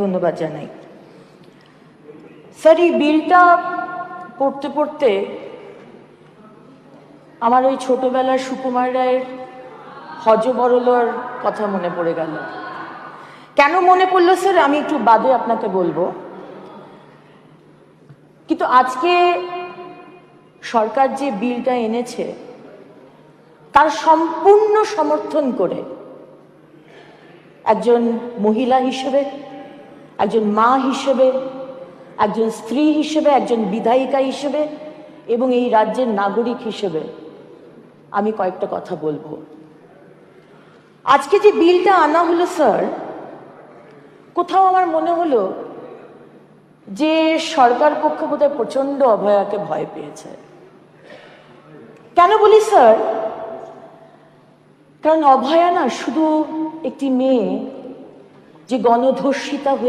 ধন্যবাদ জানাই। স্যার, এই বিলটা পড়তে পড়তে আমার ওই ছোটবেলার সুকুমার রায়ের হযবরলর কথা মনে পড়ে গেল। কেন মনে পড়লো স্যার আমি একটু বাদে আপনাকে বলবো, কিন্তু আজকে সরকার যে বিলটা এনেছে তার সম্পূর্ণ সমর্থন করে একজন মহিলা হিসেবে, একজন মা হিসেবে, একজন স্ত্রী হিসেবে, একজন বিধায়িকা হিসেবে এবং এই রাজ্যের নাগরিক হিসেবে আমি কয়েকটা কথা বলবো। আজকে যে বিলটা আনা হলো স্যার, কোথাও আমার মনে হলো যে সরকার পক্ষ বোধহয় প্রচন্ড অভয়াকে ভয় পেয়েছে। কেন বলি স্যার? কারণ অভয়া না শুধু একটি মেয়ে যে গণধর্ষিতা হয়ে